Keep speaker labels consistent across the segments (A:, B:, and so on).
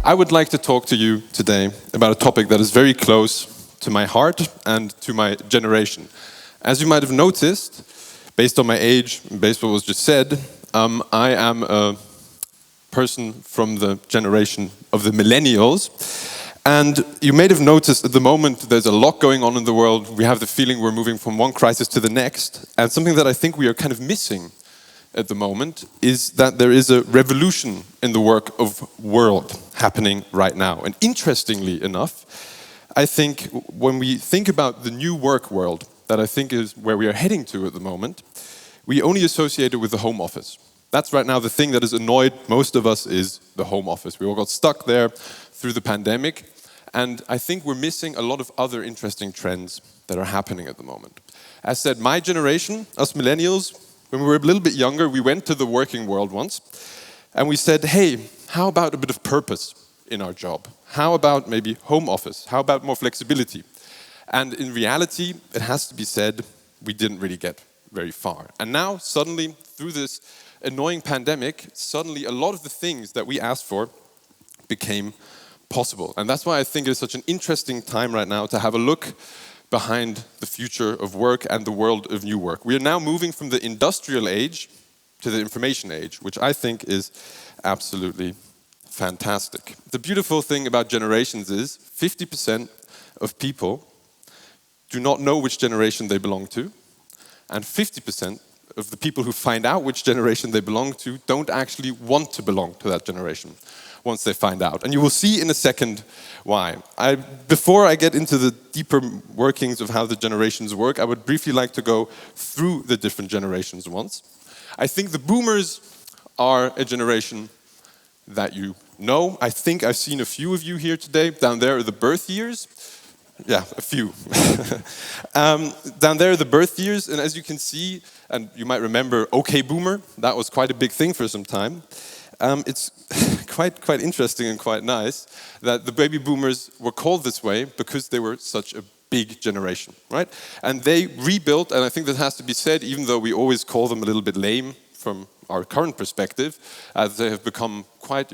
A: I would like to talk to you today about a topic that is very close to my heart and to my generation. As you might have noticed, based on my age, based on what was just said, I am a person from the generation of the millennials. And you may have noticed at the moment there's a lot going on in the world. We have the feeling we're moving from one crisis to the next. And something that I think we are kind of missing at the moment is that there is a revolution in the work of world happening right now. And interestingly enough, I think when we think about the new work world, that I think is where we are heading to at the moment, we only associate it with the home office. That's right now the thing that has annoyed most of us is the home office. We all got stuck there through the pandemic. And I think we're missing a lot of other interesting trends that are happening at the moment. As said, my generation, us millennials, when we were a little bit younger, we went to the working world once. And we said, hey, how about a bit of purpose in our job? How about maybe home office? How about more flexibility? And in reality, it has to be said, we didn't really get very far. And now, suddenly, through this annoying pandemic, suddenly a lot of the things that we asked for became possible. And that's why I think it's such an interesting time right now to have a look behind the future of work and the world of new work. We are now moving from the industrial age to the information age, which I think is absolutely fantastic. The beautiful thing about generations is 50% of people do not know which generation they belong to, and 50% of the people who find out which generation they belong to don't actually want to belong to that generation once they find out. And you will see in a second why. Before I get into the deeper workings of how the generations work, I would briefly like to go through the different generations once. I think the boomers are a generation that you know. I think I've seen a few of you here today. Down there are the birth years. Yeah, a few. Down there are the birth years, and as you can see, and you might remember OK Boomer, that was quite a big thing for some time. It's quite interesting and quite nice that the baby boomers were called this way because they were such a big generation, right? And they rebuilt, and I think that has to be said, even though we always call them a little bit lame from our current perspective, as they have become quite,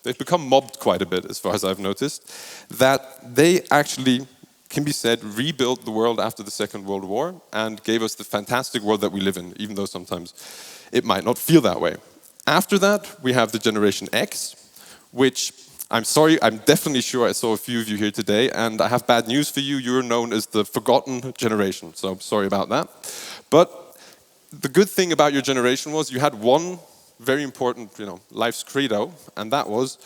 A: they've become mobbed quite a bit, as far as I've noticed, that they actually, can be said, rebuilt the world after the Second World War and gave us the fantastic world that we live in, even though sometimes it might not feel that way. After that, we have the Generation X, which, I'm sorry, I'm definitely sure I saw a few of you here today, and I have bad news for you. You're known as the forgotten generation, so I'm sorry about that. But the good thing about your generation was you had one very important, life's credo, and that was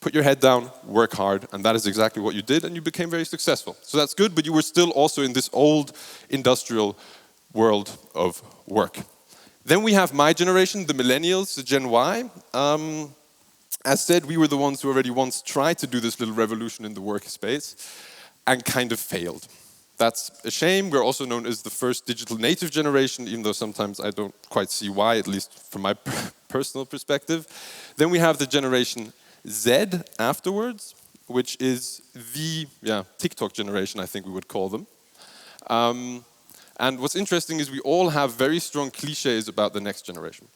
A: put your head down, work hard, and that is exactly what you did, and you became very successful. So that's good, but you were still also in this old industrial world of work. Then we have my generation, the millennials, the Gen Y. As said, we were the ones who already once tried to do this little revolution in the workspace and kind of failed. That's a shame. We're also known as the first digital native generation, even though sometimes I don't quite see why, at least from my personal perspective. Then we have the Generation Z afterwards, which is the TikTok generation, I think we would call them. And what's interesting is we all have very strong cliches about the next generation.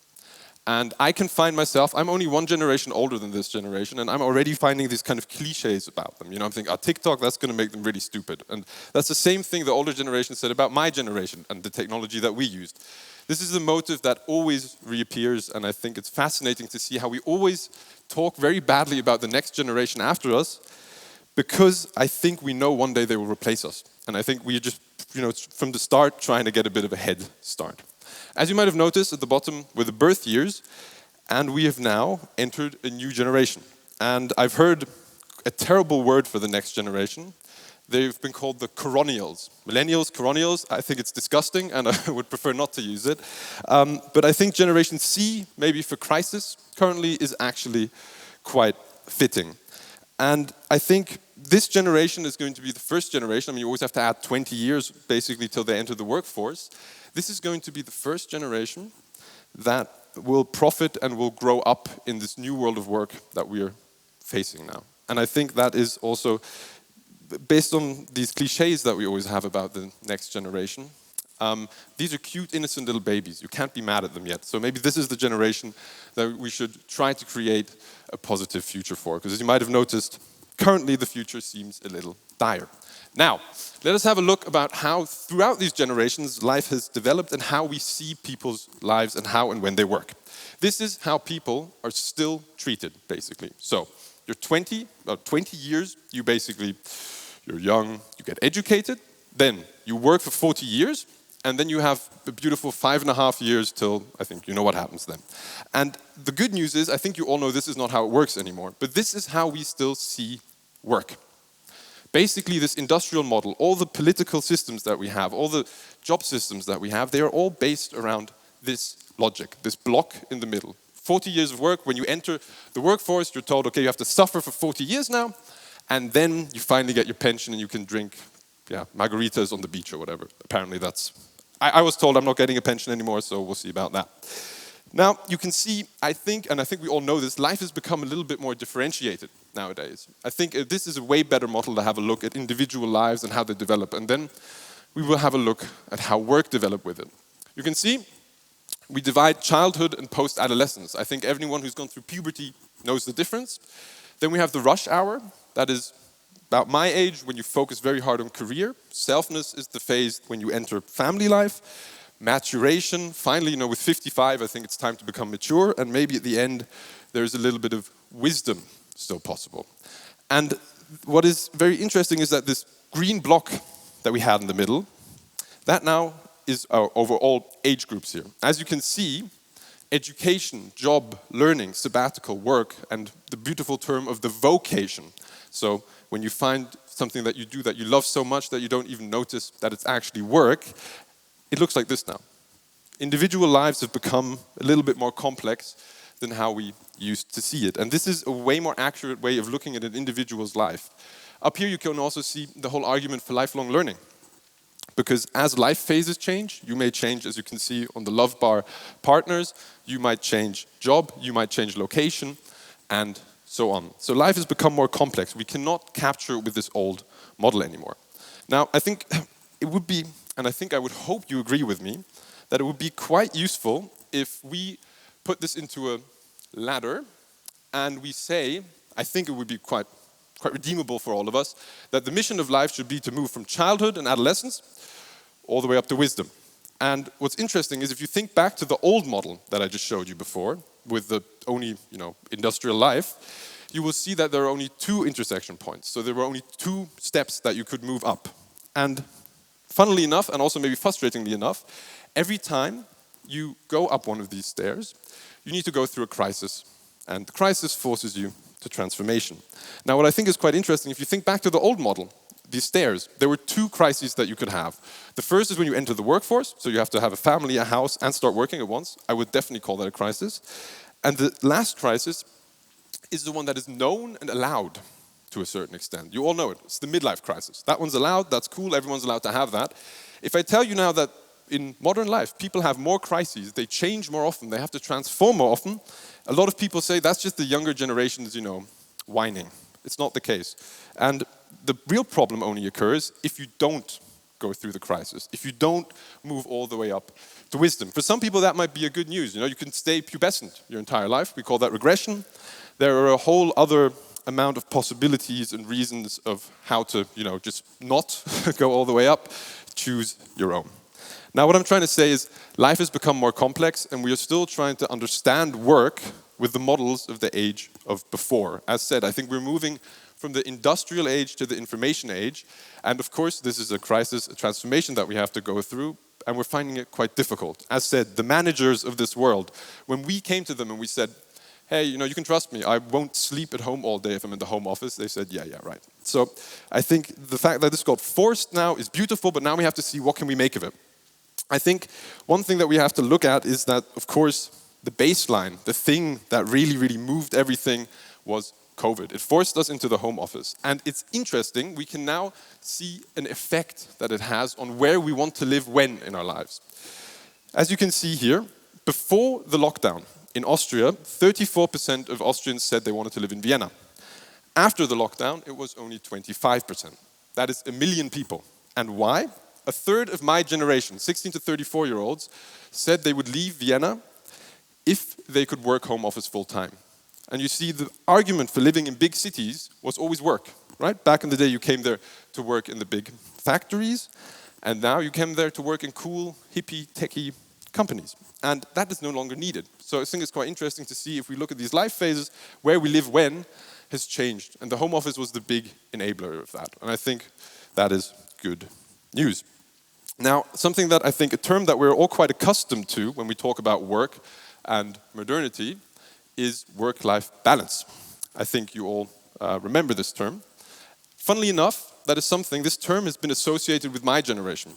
A: And I can find myself, I'm only one generation older than this generation, and I'm already finding these kind of cliches about them. I'm thinking, TikTok, that's going to make them really stupid. And that's the same thing the older generation said about my generation and the technology that we used. This is a motive that always reappears, and I think it's fascinating to see how we always talk very badly about the next generation after us, because I think we know one day they will replace us. And I think we just, from the start, trying to get a bit of a head start. As you might have noticed at the bottom were the birth years, and we have now entered a new generation. And I've heard a terrible word for the next generation. They've been called the coronials. Millennials, coronials, I think it's disgusting, and I would prefer not to use it. But I think Generation C, maybe for crisis, currently is actually quite fitting. And I think this generation is going to be the first generation. You always have to add 20 years, basically, till they enter the workforce. This is going to be the first generation that will profit and will grow up in this new world of work that we are facing now. And I think that is also, based on these cliches that we always have about the next generation, These are cute, innocent little babies. You can't be mad at them yet. So maybe this is the generation that we should try to create a positive future for. Because as you might have noticed, currently the future seems a little dire. Now, let us have a look about how throughout these generations life has developed and how we see people's lives and how and when they work. This is how people are still treated, basically. So, you're 20, about 20 years, you're young, you get educated, then you work for 40 years, and then you have a beautiful 5.5 years till, I think you know what happens then. And the good news is, I think you all know this is not how it works anymore, but this is how we still see work. Basically, this industrial model, all the political systems that we have, all the job systems that we have, they are all based around this logic, this block in the middle. 40 years of work, when you enter the workforce, you're told, okay, you have to suffer for 40 years now, and then you finally get your pension and you can drink margaritas on the beach or whatever. Apparently that's... I was told I'm not getting a pension anymore, so we'll see about that. Now, you can see, I think we all know this, life has become a little bit more differentiated nowadays. I think this is a way better model to have a look at individual lives and how they develop, and then we will have a look at how work developed with it. You can see, we divide childhood and post-adolescence. I think everyone who's gone through puberty knows the difference. Then we have the rush hour, that is about my age, when you focus very hard on career. Selfness is the phase when you enter family life. Maturation, finally, with 55, I think it's time to become mature, and maybe at the end, there's a little bit of wisdom still possible. And what is very interesting is that this green block that we had in the middle, that now is our overall age groups here. As you can see, education, job, learning, sabbatical, work, and the beautiful term of the vocation. So when you find something that you do that you love so much that you don't even notice that it's actually work, it looks like this now. Individual lives have become a little bit more complex than how we used to see it. And this is a way more accurate way of looking at an individual's life. Up here you can also see the whole argument for lifelong learning. Because as life phases change, you may change, as you can see on the love bar, partners, you might change job, you might change location, and so on. So life has become more complex. We cannot capture it with this old model anymore. Now, I think it would be, and I think I would hope you agree with me, that it would be quite useful if we put this into a ladder and we say, I think it would be quite redeemable for all of us, that the mission of life should be to move from childhood and adolescence all the way up to wisdom. And what's interesting is if you think back to the old model that I just showed you before, with the only, industrial life, you will see that there are only 2 intersection points. So there were only 2 steps that you could move up. And funnily enough, and also maybe frustratingly enough, every time you go up one of these stairs, you need to go through a crisis. And the crisis forces you to transformation. Now, what I think is quite interesting, if you think back to the old model, these stairs, there were 2 crises that you could have. The first is when you enter the workforce, so you have to have a family, a house, and start working at once. I would definitely call that a crisis. And the last crisis is the one that is known and allowed to a certain extent. You all know it. It's the midlife crisis. That one's allowed, that's cool, everyone's allowed to have that. If I tell you now that in modern life, people have more crises, they change more often, they have to transform more often, a lot of people say that's just the younger generations, whining. It's not the case. And the real problem only occurs if you don't go through the crisis, if you don't move all the way up to wisdom. For some people that might be a good news. You can stay pubescent your entire life. We call that regression. There are a whole other amount of possibilities and reasons of how to, just not go all the way up. Choose your own. Now, what I'm trying to say is life has become more complex and we are still trying to understand work with the models of the age of before. As said, I think we're moving from the industrial age to the information age. And of course, this is a crisis, a transformation that we have to go through, and we're finding it quite difficult. As said, the managers of this world, when we came to them and we said, hey, you can trust me, I won't sleep at home all day if I'm in the home office, they said, yeah, right. So I think the fact that this got forced now is beautiful, but now we have to see what can we make of it. I think one thing that we have to look at is that, of course, the baseline, the thing that really, really moved everything was COVID. It forced us into the home office. And it's interesting, we can now see an effect that it has on where we want to live when in our lives. As you can see here, before the lockdown in Austria, 34% of Austrians said they wanted to live in Vienna. After the lockdown, it was only 25%. That is 1 million people. And why? a third of my generation, 16 to 34-year-olds, said they would leave Vienna if they could work home office full time. And you see, the argument for living in big cities was always work, right? Back in the day, you came there to work in the big factories, and now you came there to work in cool, hippie, techie companies. And that is no longer needed. So I think it's quite interesting to see, if we look at these life phases, where we live when has changed. And the home office was the big enabler of that. And I think that is good news. Now, something that I think, a term that we're all quite accustomed to when we talk about work and modernity, is work-life balance. I think you all remember this term. Funnily enough, that is something, this term has been associated with my generation.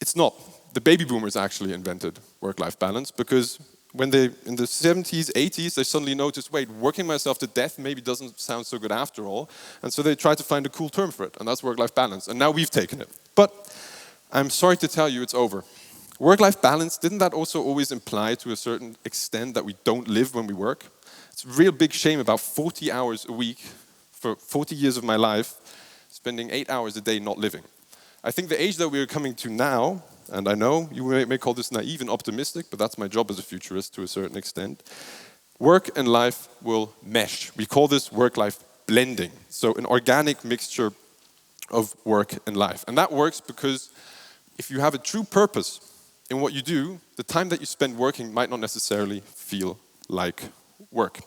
A: It's not. The baby boomers actually invented work-life balance, because when they, in the 70s, 80s, they suddenly noticed, wait, working myself to death maybe doesn't sound so good after all. And so they tried to find a cool term for it, and that's work-life balance. And now we've taken it. But I'm sorry to tell you, it's over. Work-life balance, didn't that also always imply to a certain extent that we don't live when we work? It's a real big shame, about 40 hours a week for 40 years of my life, spending 8 hours a day not living. I think the age that we are coming to now, and I know you may call this naive and optimistic, but that's my job as a futurist to a certain extent, work and life will mesh. We call this work-life blending, so an organic mixture of work and life. And that works because if you have a true purpose in what you do, the time that you spend working might not necessarily feel like work.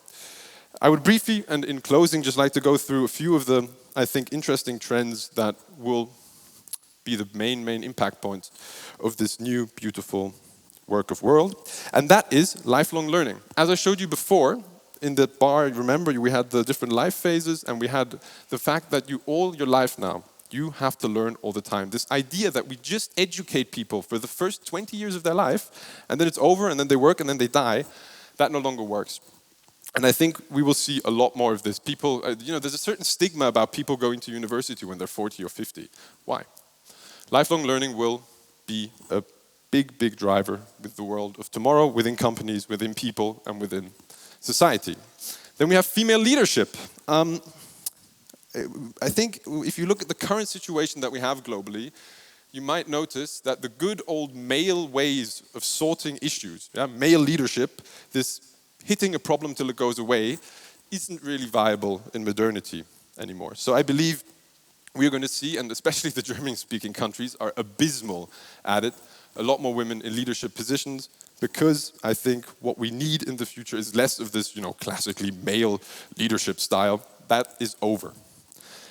A: I would briefly, and in closing, just like to go through a few of the, I think, interesting trends that will be the main impact points of this new, beautiful work of world. And that is lifelong learning. As I showed you before, in the bar, remember, we had the different life phases, and we had the fact that you, all your life now, you have to learn all the time. This idea that we just educate people for the first 20 years of their life, and then it's over, and then they work, and then they die, that no longer works. And I think we will see a lot more of this. People, there's a certain stigma about people going to university when they're 40 or 50. Why? Lifelong learning will be a big driver with the world of tomorrow, within companies, within people, and within society. Then we have female leadership. I think if you look at the current situation that we have globally, you might notice that the good old male ways of sorting issues, male leadership, this hitting a problem till it goes away, isn't really viable in modernity anymore. So I believe we're going to see, and especially the German-speaking countries are abysmal at it, a lot more women in leadership positions, because I think what we need in the future is less of this, classically male leadership style. That is over.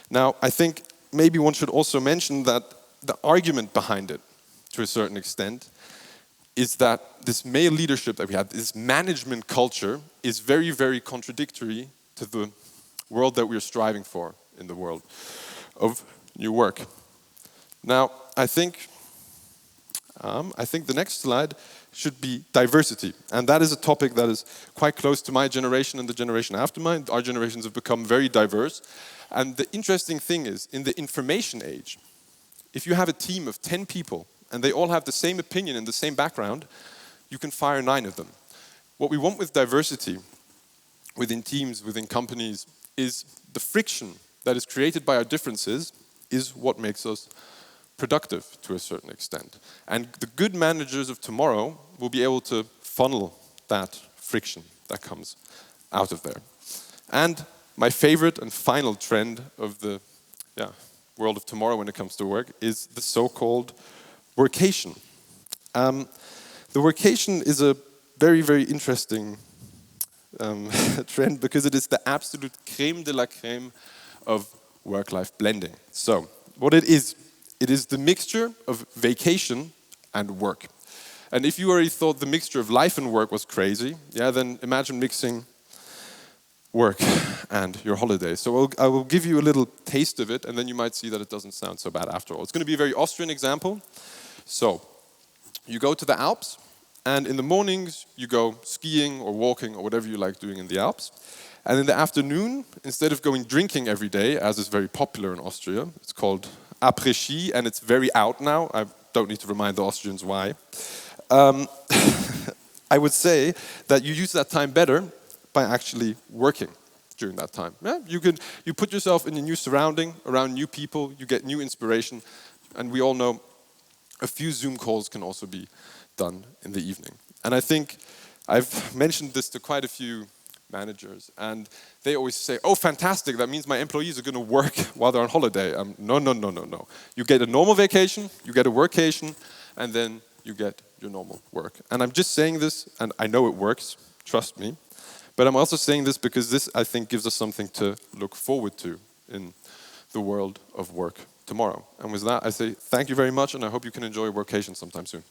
A: Now, I think maybe one should also mention that the argument behind it, to a certain extent, is that this male leadership that we have, this management culture, is very contradictory to the world that we're striving for in the world of new work. Now, I think the next slide should be diversity. And that is a topic that is quite close to my generation and the generation after mine. Our generations have become very diverse. And the interesting thing is, in the information age, if you have a team of 10 people and they all have the same opinion and the same background, you can fire 9 of them. What we want with diversity within teams, within companies, is the friction that is created by our differences is what makes us productive to a certain extent. And the good managers of tomorrow will be able to funnel that friction that comes out of there. And my favorite and final trend of the world of tomorrow when it comes to work is the so-called Workation. The Workation is a very interesting trend, because it is the absolute crème de la crème of work-life blending. So, what it is the mixture of vacation and work. And if you already thought the mixture of life and work was crazy, then imagine mixing work and your holiday. So I will give you a little taste of it, and then you might see that it doesn't sound so bad after all. It's going to be a very Austrian example. So, you go to the Alps, and in the mornings you go skiing or walking or whatever you like doing in the Alps. And in the afternoon, instead of going drinking every day, as is very popular in Austria, it's called après-ski, and it's very out now. I don't need to remind the Austrians why. I would say that you use that time better by actually working during that time. You put yourself in a new surrounding, around new people, you get new inspiration. And we all know a few Zoom calls can also be done in the evening. And I think I've mentioned this to quite a few managers, and they always say, oh, fantastic, that means my employees are going to work while they're on holiday. No, no, no, no, no. You get a normal vacation, you get a workation, and then you get your normal work. And I'm just saying this, and I know it works, trust me, but I'm also saying this because this, I think, gives us something to look forward to in the world of work tomorrow. And with that, I say thank you very much, and I hope you can enjoy Workation sometime soon.